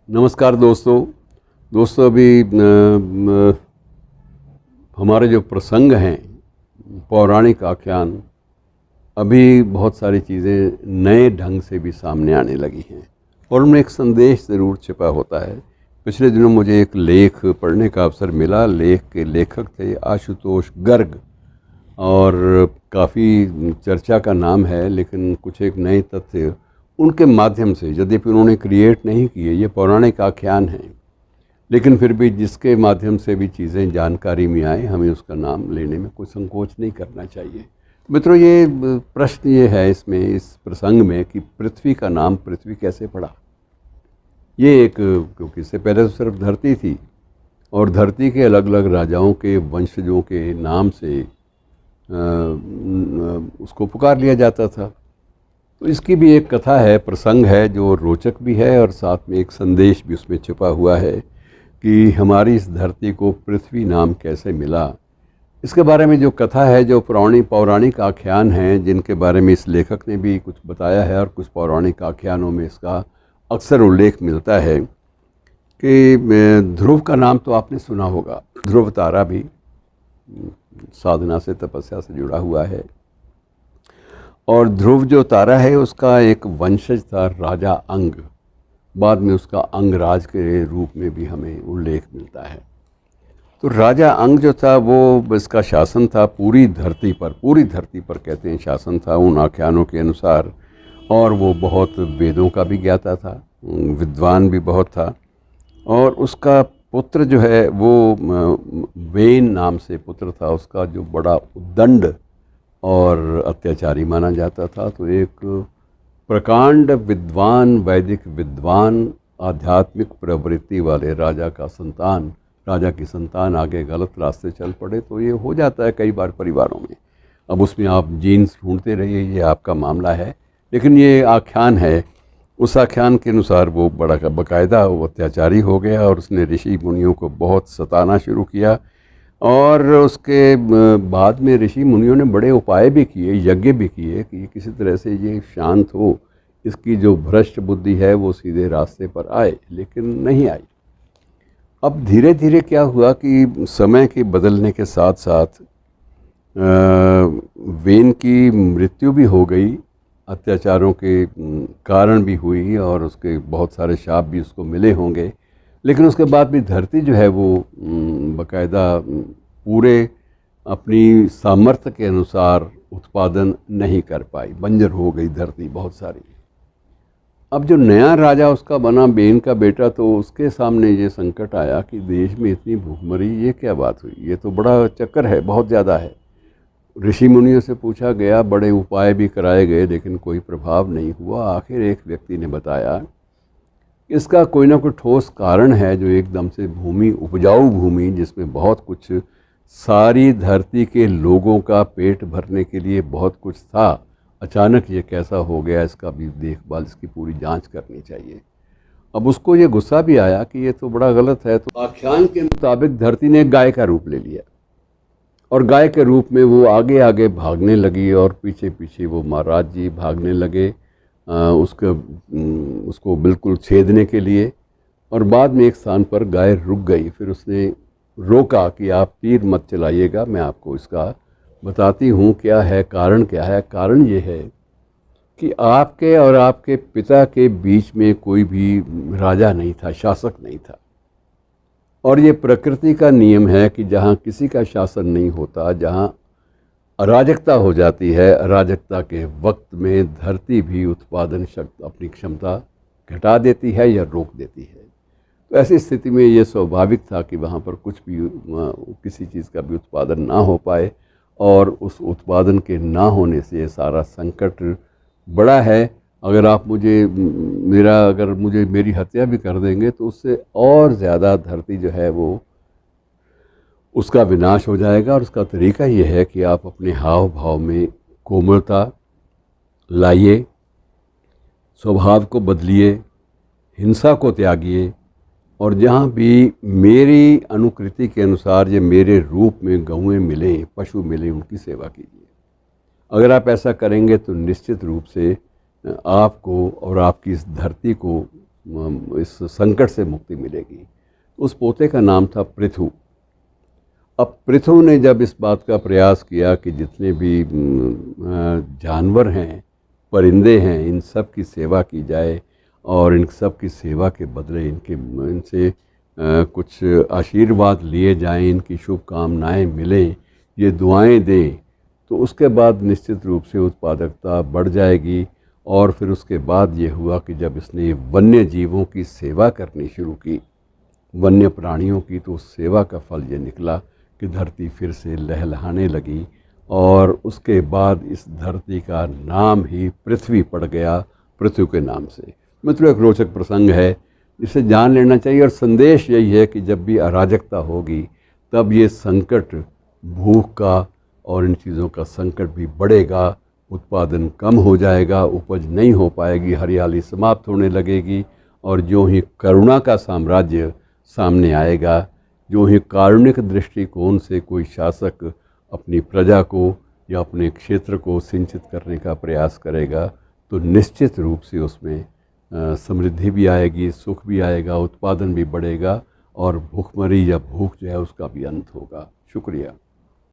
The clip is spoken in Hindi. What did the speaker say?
नमस्कार दोस्तों अभी हमारे जो प्रसंग हैं पौराणिक आख्यान, अभी बहुत सारी चीज़ें नए ढंग से भी सामने आने लगी हैं और उनमें एक संदेश ज़रूर छिपा होता है। पिछले दिनों मुझे एक लेख पढ़ने का अवसर मिला। लेख के लेखक थे आशुतोष गर्ग और काफ़ी चर्चा का नाम है, लेकिन कुछ एक नए तथ्य उनके माध्यम से, यद्यपि उन्होंने क्रिएट नहीं किए, ये पौराणिक आख्यान हैं, लेकिन फिर भी जिसके माध्यम से भी चीज़ें जानकारी में आए, हमें उसका नाम लेने में कोई संकोच नहीं करना चाहिए। मित्रों, ये प्रश्न ये है इसमें, इस प्रसंग में, कि पृथ्वी का नाम पृथ्वी कैसे पड़ा। ये एक, क्योंकि इससे पहले तो सिर्फ धरती थी और धरती के अलग अलग राजाओं के वंशजों के नाम से उसको पुकार लिया जाता था। तो इसकी भी एक कथा है, प्रसंग है, जो रोचक भी है और साथ में एक संदेश भी उसमें छिपा हुआ है कि हमारी इस धरती को पृथ्वी नाम कैसे मिला। इसके बारे में जो कथा है, जो पौराणिक आख्यान हैं, जिनके बारे में इस लेखक ने भी कुछ बताया है और कुछ पौराणिक आख्यानों में इसका अक्सर उल्लेख मिलता है कि ध्रुव का नाम तो आपने सुना होगा। ध्रुव तारा भी साधना से, तपस्या से जुड़ा हुआ है और ध्रुव जो तारा है उसका एक वंशज था राजा अंग। बाद में उसका अंगराज के रूप में भी हमें उल्लेख मिलता है। तो राजा अंग जो था वो, इसका शासन था पूरी धरती पर कहते हैं शासन था उन आख्यानों के अनुसार। और वो बहुत वेदों का भी ज्ञाता था, विद्वान भी बहुत था। और उसका पुत्र जो है वो वेन नाम से पुत्र था उसका, जो बड़ा उद्दंड और अत्याचारी माना जाता था। तो एक प्रकांड विद्वान, वैदिक विद्वान, आध्यात्मिक प्रवृत्ति वाले राजा की संतान आगे गलत रास्ते चल पड़े, तो ये हो जाता है कई बार परिवारों में। अब उसमें आप जीन्स ढूंढते रहिए, ये आपका मामला है, लेकिन ये आख्यान है। उस आख्यान के अनुसार वो बड़ा बाकायदा वो अत्याचारी हो गया और उसने ऋषि मुनियों को बहुत सताना शुरू किया। और उसके बाद में ऋषि मुनियों ने बड़े उपाय भी किए, यज्ञ भी किए कि किसी तरह से ये शांत हो, इसकी जो भ्रष्ट बुद्धि है वो सीधे रास्ते पर आए, लेकिन नहीं आई। अब धीरे धीरे क्या हुआ कि समय के बदलने के साथ साथ वेन की मृत्यु भी हो गई, अत्याचारों के कारण भी हुई और उसके बहुत सारे शाप भी उसको मिले होंगे। लेकिन उसके बाद भी धरती जो है वो बाकायदा पूरे अपनी सामर्थ्य के अनुसार उत्पादन नहीं कर पाई, बंजर हो गई धरती बहुत सारी। अब जो नया राजा उसका बना, बेन का बेटा, तो उसके सामने ये संकट आया कि देश में इतनी भूखमरी, ये क्या बात हुई, ये तो बड़ा चक्कर है, बहुत ज़्यादा है। ऋषि मुनियों से पूछा गया, बड़े उपाय भी कराए गए, लेकिन कोई प्रभाव नहीं हुआ। आखिर एक व्यक्ति ने बताया इसका कोई ना कोई ठोस कारण है, जो एकदम से भूमि, उपजाऊ भूमि जिसमें बहुत कुछ, सारी धरती के लोगों का पेट भरने के लिए बहुत कुछ था, अचानक ये कैसा हो गया, इसका भी देखभाल, इसकी पूरी जांच करनी चाहिए। अब उसको ये गुस्सा भी आया कि ये तो बड़ा गलत है। तो आख्यान के मुताबिक धरती ने गाय का रूप ले लिया और गाय के रूप में वो आगे आगे भागने लगी और पीछे पीछे वो महाराज जी भागने लगे उसको बिल्कुल छेदने के लिए। और बाद में एक स्थान पर गाय रुक गई, फिर उसने रोका कि आप तीर मत चलाइएगा, मैं आपको इसका बताती हूँ क्या है, कारण क्या है। कारण ये है कि आपके और आपके पिता के बीच में कोई भी राजा नहीं था, शासक नहीं था। और ये प्रकृति का नियम है कि जहाँ किसी का शासन नहीं होता, जहाँ अराजकता हो जाती है, अराजकता के वक्त में धरती भी उत्पादन शक्ति, अपनी क्षमता घटा देती है या रोक देती है। तो ऐसी स्थिति में ये स्वाभाविक था कि वहाँ पर कुछ भी, किसी चीज़ का भी उत्पादन ना हो पाए और उस उत्पादन के ना होने से ये सारा संकट बड़ा है। अगर आप मुझे मेरी हत्या भी कर देंगे तो उससे और ज़्यादा धरती जो है वो, उसका विनाश हो जाएगा। और उसका तरीका ये है कि आप अपने हाव भाव में कोमलता लाइए, स्वभाव को बदलिए, हिंसा को त्यागिए और जहाँ भी मेरी अनुकृति के अनुसार, ये मेरे रूप में गौएं मिलें, पशु मिलें, उनकी सेवा कीजिए। अगर आप ऐसा करेंगे तो निश्चित रूप से आपको और आपकी इस धरती को इस संकट से मुक्ति मिलेगी। उस पोते का नाम था पृथु। अब पृथु ने जब इस बात का प्रयास किया कि जितने भी जानवर हैं, परिंदे हैं, इन सब की सेवा की जाए और इन सब की सेवा के बदले इनसे कुछ आशीर्वाद लिए जाएं, इनकी शुभकामनाएं मिलें, ये दुआएं दें, तो उसके बाद निश्चित रूप से उत्पादकता बढ़ जाएगी। और फिर उसके बाद ये हुआ कि जब इसने वन्य जीवों की सेवा करनी शुरू की, वन्य प्राणियों की, तो उस सेवा का फल ये निकला कि धरती फिर से लहलहाने लगी और उसके बाद इस धरती का नाम ही पृथ्वी पड़ गया, पृथ्वी के नाम से। मतलब एक रोचक प्रसंग है, इसे जान लेना चाहिए। और संदेश यही है कि जब भी अराजकता होगी तब ये संकट, भूख का और इन चीज़ों का संकट भी बढ़ेगा, उत्पादन कम हो जाएगा, उपज नहीं हो पाएगी, हरियाली समाप्त होने लगेगी। और जो ही करुणा का साम्राज्य सामने आएगा, जो ही कारुणिक दृष्टिकोण से कोई शासक अपनी प्रजा को या अपने क्षेत्र को सिंचित करने का प्रयास करेगा, तो निश्चित रूप से उसमें समृद्धि भी आएगी, सुख भी आएगा, उत्पादन भी बढ़ेगा और भूखमरी या भूख जो है उसका भी अंत होगा। शुक्रिया।